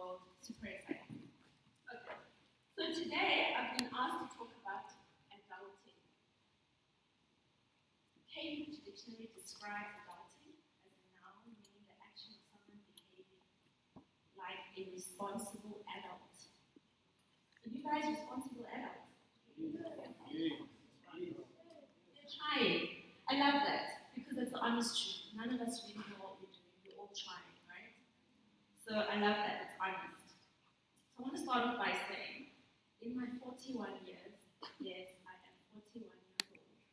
world. Super exciting. Okay. So today I've been asked to talk about adulting. Cambridge Dictionary describes adulting as a noun meaning the action of someone behaving like a responsible adult. Are you guys responsible adults? You're trying. I love that because it's the honest truth. None of us really know what we're doing. We're all trying, right? So I love that it's honest. So I want to start off by saying, in my 41 years, yes, I am 41 years old.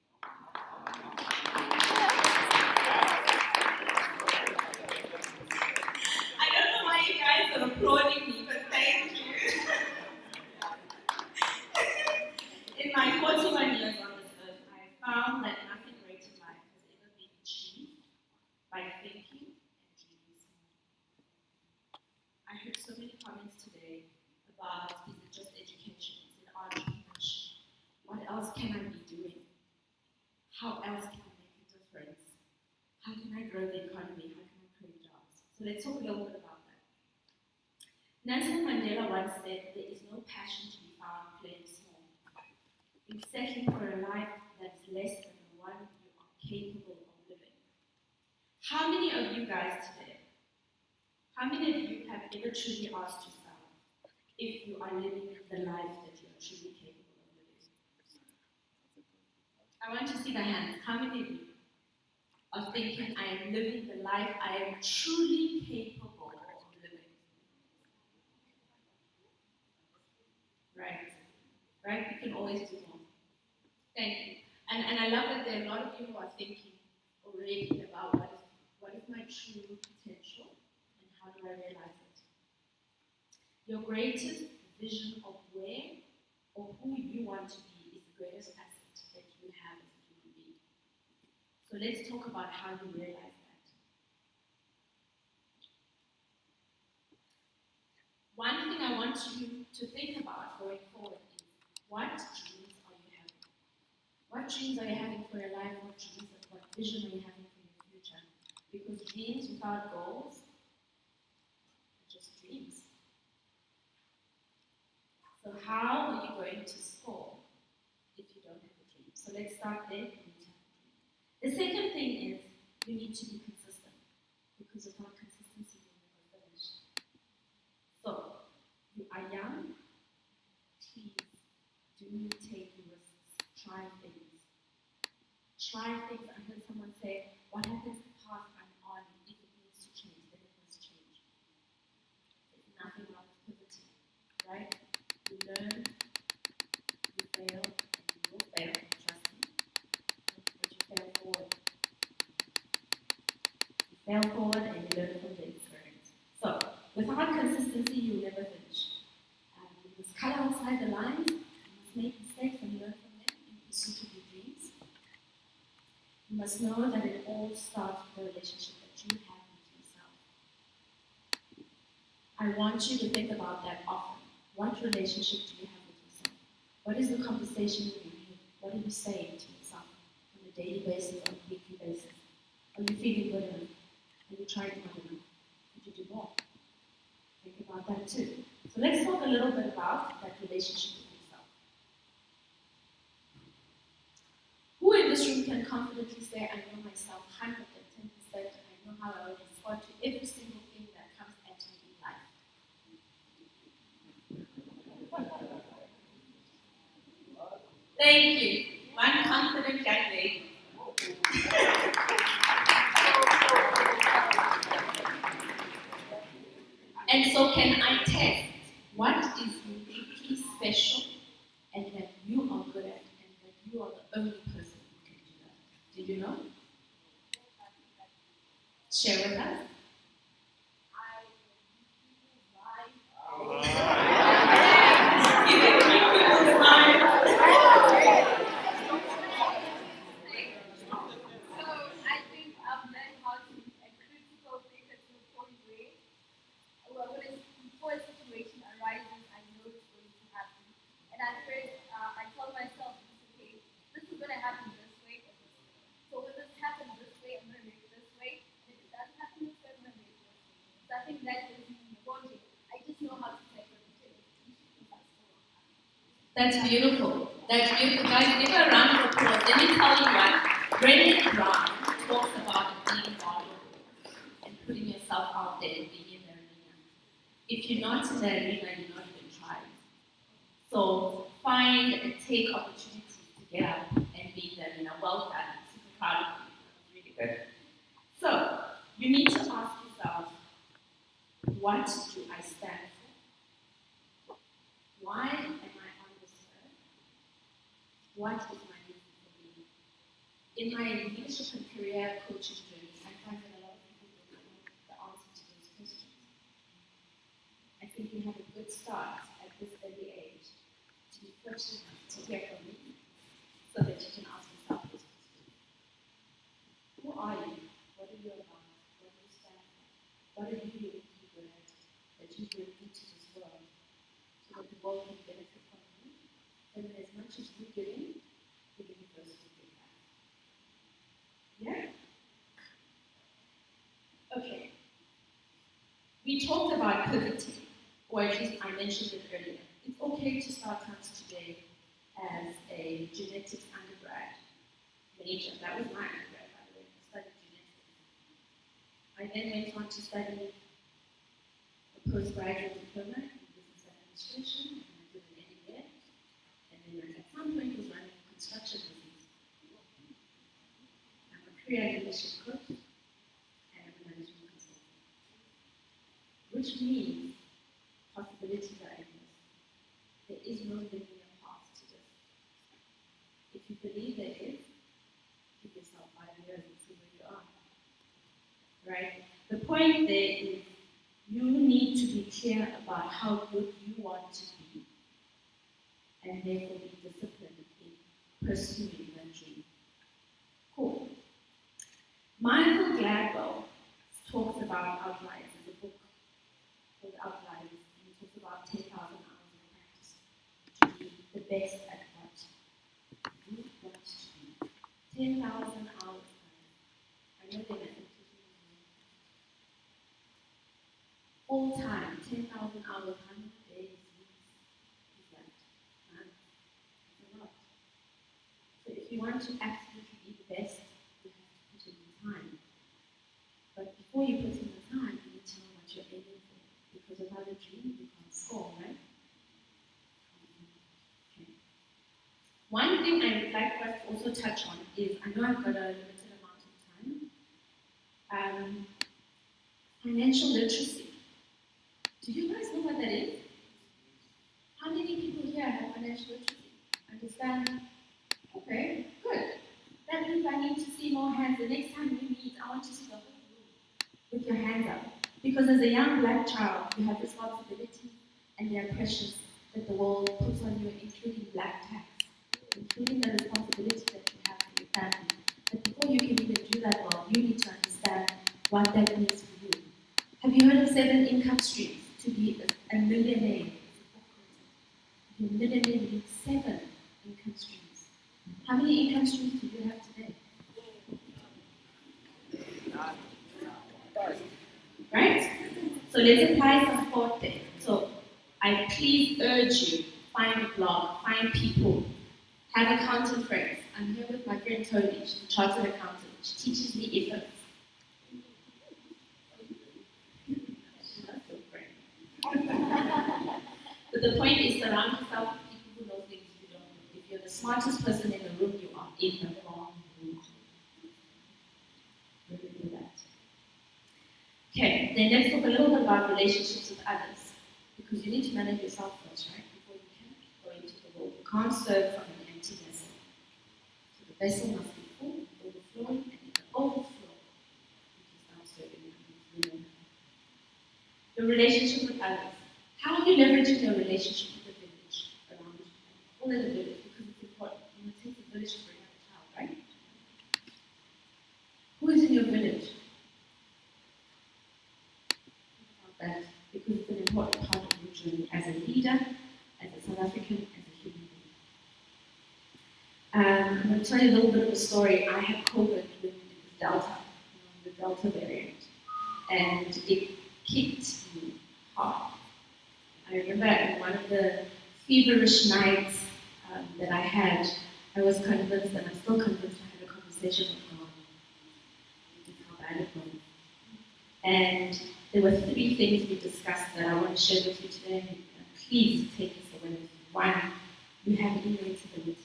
I don't know why you guys are applauding me, but thank you. In my 41 years on this earth, I found that nothing great in life has ever been achieved by thinking and dreaming small. I heard so many comments today about, is it just education? Is it entrepreneurship? What else can I be doing? How else can I make a difference? How can I grow the economy? How can I create jobs? So let's talk a little bit about that. Nelson Mandela once said, there is no passion to be found playing small. In settling for a life that's less than the one you are capable of living. How many of you guys today, how many of you have ever truly asked yourself if you are living the life that you are truly capable of living? I want to see the hands. How many of you are thinking, I am living the life I am truly capable of living? Right. Right? We can always do more. Thank you. And I love that there are a lot of you who are thinking already about what is my true potential and how do I realize it. Your greatest vision of where or who you want to be is the greatest asset that you have as a human being. So let's talk about how you realize that. One thing I want you to think about going forward is, what dreams are you having? What dreams are you having for your life? What dreams and what vision are you having for your future? Because dreams without goals are just dreams. So how are you going to score if you don't have a dream? So let's start there. You need to have a dream. The second thing is you need to be consistent, because without consistency you'll never finish. So you are young, please do take risks. Try things. Try things. I heard someone say, what happens in the path I'm on, if it needs to change, then it must change. There's nothing wrong with pivoting, right? You learn, you fail, and you will fail, trust me. But you fail forward. You fail forward and you learn from the experience. So, without consistency, you'll never finish. You must cut outside the lines, you must make mistakes and learn from them in pursuit of your dreams. You must know that it all starts with the relationship that you have with yourself. I want you to think about that often. What relationship do you have with yourself? What is the conversation in your head? What are you saying to yourself on a daily basis, on a weekly basis? Are you feeling good enough? Are you trying hard enough? Could you do more? Think about that too. So let's talk a little bit about that relationship with yourself. Who in this room can confidently say, I know myself 110%, I know how I will respond to every single thing that comes at me in life? Thank you. One confident young lady. And so can I test what is uniquely special and that you are good at and that you are the only person who can do that? Do you know? Share with us. That's beautiful. That's beautiful. Guys, give her a round of applause. Let me tell you what. Brené Brown talks about being vulnerable and putting yourself out there and being in the arena. If you're not in the arena, you're not even trying. So find and take opportunities to get up and be in the arena. Well done. I'm super proud of you. That was really good. So you need to ask yourself, what do I stand for? Why am I on this earth? What is my reason for being? In my leadership and career coaching journey, I find that a lot of people don't know the answer to those questions. I think you have a good start at this early age to be fortunate to hear from me so that you can ask yourself those questions. Who are you? What are you about? What do you stand for? What are you doing good at that you bring into this world so that the world can benefit from you? And then as much as you're giving, you're giving first to give back. Yeah? Okay. We talked about pivoting, or at least I mentioned it earlier. It's okay to start out today as a genetics undergrad major. That was my undergrad, by the way. I studied genetics. I then went on to study a postgraduate diploma in business administration, and I did an MBA. And then at some point was running a construction business. I'm a career leadership coach and I'm a management consultant, which means possibilities are endless. There is no linear path to this. If you believe there is, give yourself 5 years and see where you are. Right? The point there is you need to be clear about how good you want to be and therefore be disciplined in pursuing that dream. Cool. Michael Gladwell talks about outliers. There's a book called Outliers, and he talks about 10,000 hours of practice to be the best at what you want to be. 10,000 hours. I know they're mathematicians. Full time, 10,000 hours, how many days, weeks is that? Months. That's a lot. So if you want to absolutely be the best, you have to put in the time. But before you put in the time, you need to know what you're aiming for. Because without a dream, you can't score, right? Okay. One thing I would like for us to also touch on is, I know I've got a limited amount of time, financial literacy. Do you guys know what that is? How many people here have financial literacy? Understand? Okay, good. That means I need to see more hands. The next time we meet, I want to see the whole room with your hands up. Because as a young black child, you have responsibilities and they are precious that the world puts on you, including black tax, including the responsibility that you have for your family. But before you can even do that well, you need to understand what that means for you. Have you heard of 7 income streams? To be a millionaire. To be a millionaire, you need 7 income streams. How many income streams do you have today? Right? So let's apply some thought there. So I please urge you, find a blog, find people, have accountant friends. I'm here with my friend Tony, she's a chartered accountant. She teaches me ethics. But the point is, surround yourself with people who know things you don't know. If you're the smartest person in the room, you are in the wrong room. Remember that. Okay, then let's talk a little bit about relationships with others. Because you need to manage yourself first, right? Before you can go into the world. You can't serve from an empty vessel. So the vessel must be full, overflowing, and in the overflow, you can start serving others. Your relationship with others. How are you leveraging your relationship with the village around you? Call it a village because it's important. It takes a village to bring up a child, right? Who is in your village? Think about that because it's an important part of your journey as a leader, as a South African, as a human being. I'm going to tell you a little bit of a story. I had COVID with Delta, the Delta variant, and it kicked me hard. I remember in one of the feverish nights that I had, I was convinced, and I'm still convinced, I had a conversation with God. That's how bad it was. And there were 3 things we discussed that I want to share with you today. And please take this away with you. 1, you have inevitability.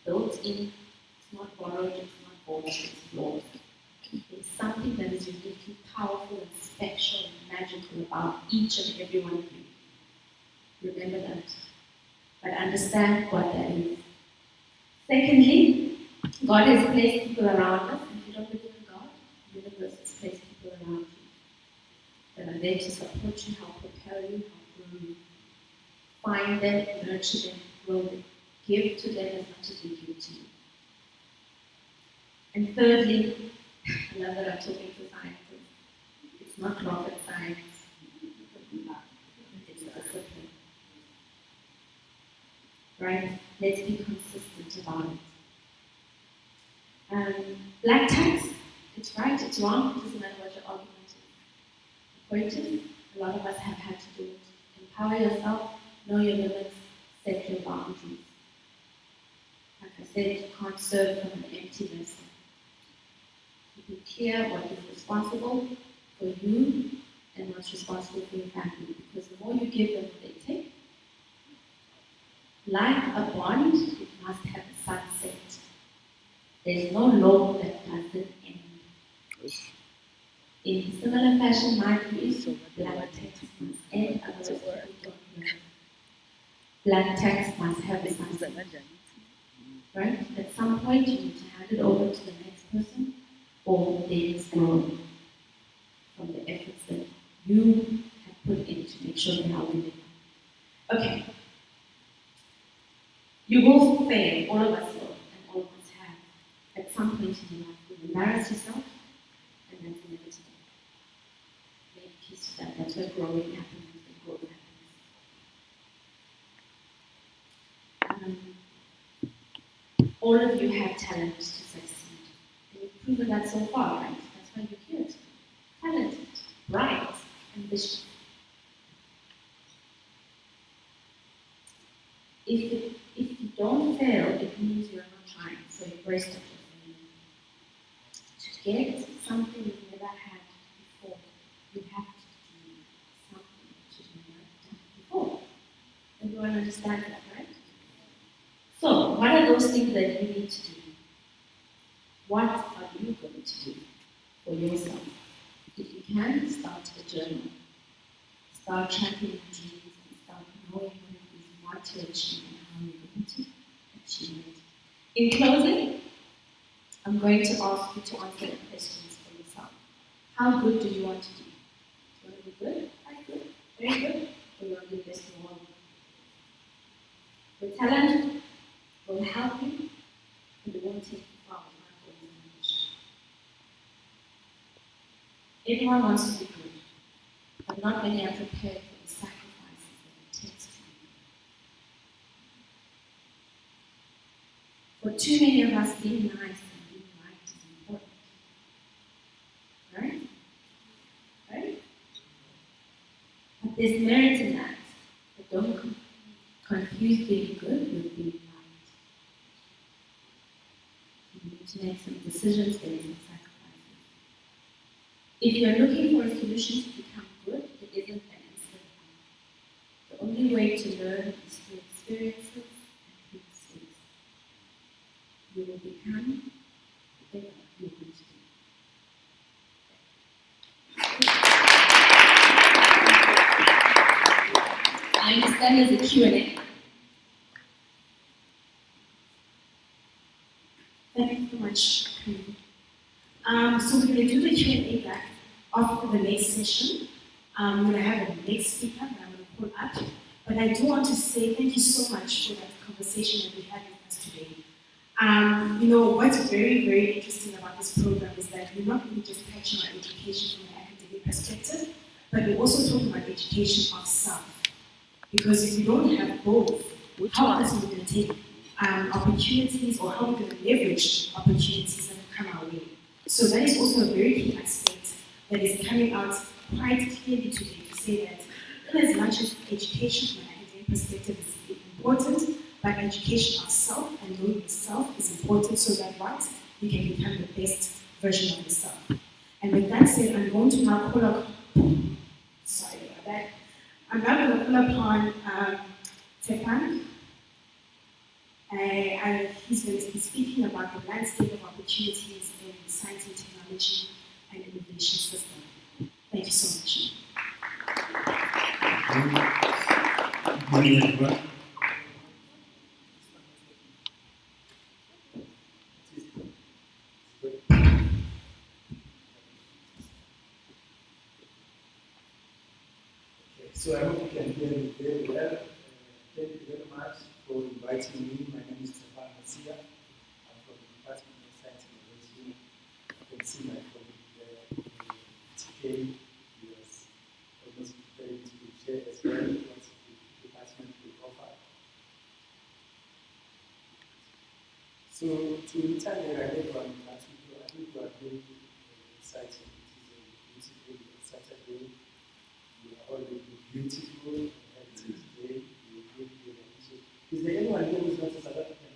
Built in, it's not borrowed, it's not bought, it's yours. It's something that is uniquely powerful and special and magical about each and every one of you. Remember that. But understand what that is. Secondly, God has placed people around us. If you don't believe in God, the universe has placed people around you that are there to support you, help propel you, help grow you. Find them, nurture them, grow them. Give to them as much as we give to you. And thirdly, I love that I'm talking to scientists. It's not rocket science. It's discipline. Right? Let's be consistent about it. Black tax, it's right, it's wrong, it doesn't matter what your argument is. The point is, a lot of us have had to do it. Empower yourself, know your limits, set your boundaries. Like I said, you can't serve from an empty vessel. Be clear what is responsible for you and what's responsible for your family. Because the more you give them what they take, like a bond, it must have a sunset. There's no law that doesn't end. In similar fashion, my view is black tax must end, otherwise people don't know. Black tax must have a sunset. Right? At some point, you need to hand it over to the next person, or they must grow from the efforts that you have put in to make sure they are winning. Okay. You will fail, all of us will, and all of us have. At some point in your life, you'll embarrass yourself, and that's inevitable. Make peace with that. That's where growing happens, where growth happens. All of you have talent to succeed. And you've proven that so far, right? That's why you're here. Talented, bright, ambitious. If you don't fail, it means you're not trying. So embrace that. To get something you've never had before, you have to do something that you've never done before. Everyone understand that, right? So, what are those things that you need to do? What are you going to do for yourself? If you can, start a journal. Start tracking your dreams and start knowing what it is you want to achieve and how you're going to achieve it. In closing, I'm going to ask you to answer the questions for yourself. How good do you want to do? Do you want to be good? Quite good? Very good? Or you want to be best in the world? Your talent will help you, and it won't take you far. Everyone wants to be good, but not many are prepared for the sacrifices that it takes to be good. For too many of us, being nice and being right is important. Right? Right? But there's merit in that. But don't confuse being good with being right. You need to make some decisions based on sacrifices. If you're looking for a solution to become good, it isn't an instant. The only way to learn is through experiences and through mistakes. You will become the better you're going to be. I understand there's a Q&A. Thank you so much. So we're going to do the Q&A back after the next session. We're going to have a next speaker that I'm going to pull up. But I do want to say thank you so much for that conversation that we had with us today. What's very, very interesting about this program is that we're not really just touching on education from an academic perspective, but we're also talking about education of self. Because if you don't have both, how else are we going to take opportunities, or how are we going to leverage opportunities that come our way? So that is also a very key aspect that is coming out quite clearly today, to say that in as much as education from an academic perspective is important, But education of self and knowing yourself is important so that what? You can become the best version of yourself. And with that said, I'm going to now call up, sorry about that, I'm now going to call upon Tepan. He's going to be speaking about the landscape of opportunities in science and technology and innovation system. Thank you so much. Good morning, everyone. So I hope you can hear me very well. Thank you very much for inviting me. My name is Stefan Masia. I'm from the Department of Science and Technology. You can see my colleague there, TK. He was almost preparing to share as well what the department will offer. So to return here, I think you are very excited. It is a beautiful Saturday. You are all looking beautiful. Heritage Day. Is there anyone here who is not a South African?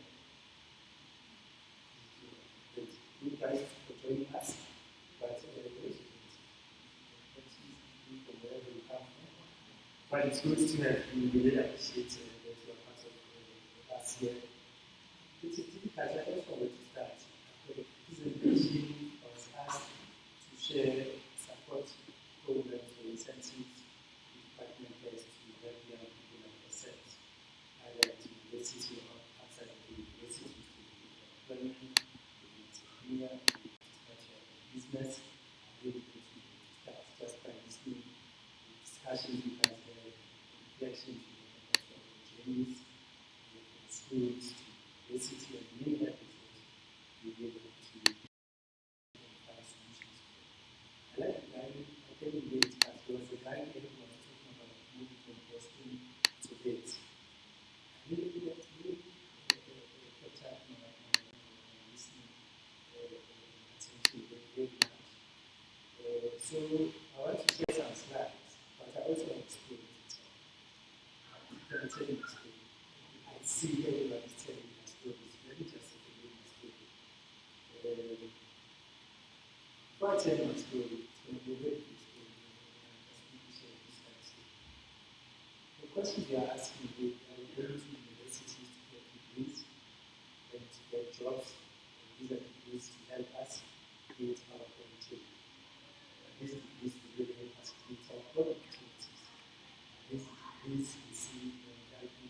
Thank you guys for joining us. But from wherever you come from. But it's good to have you. We really appreciate that you are part of us here. It's a typical, I just wanted to start. The presentation was asked to share support programs or incentives the department has to help young people like yourselves, either at university or outside of the university, to employment, entrepreneur, start your business, and really to start just by listening to discussions you guys have, reflections you have about your journeys, your schools, university, and many episodes you'll be able to find solutions for. I like the guy, I can't even get it past. There was a guy here who was talking about moving from Boston to Bates. I really kept up my listening attention very much. So I want to share some slides, but I also have a story to tell. I'm going to tell you a story. I see everybody telling their stories. Let me just tell you my story. Before I tell you my story, it's going to be a very good story. I'm just going to share this kind of story. The questions you are asking me, are you going to universities to get degrees and to get jobs? And these are degrees to help us create our own change. These degrees will really help us create our own opportunities. These degrees we see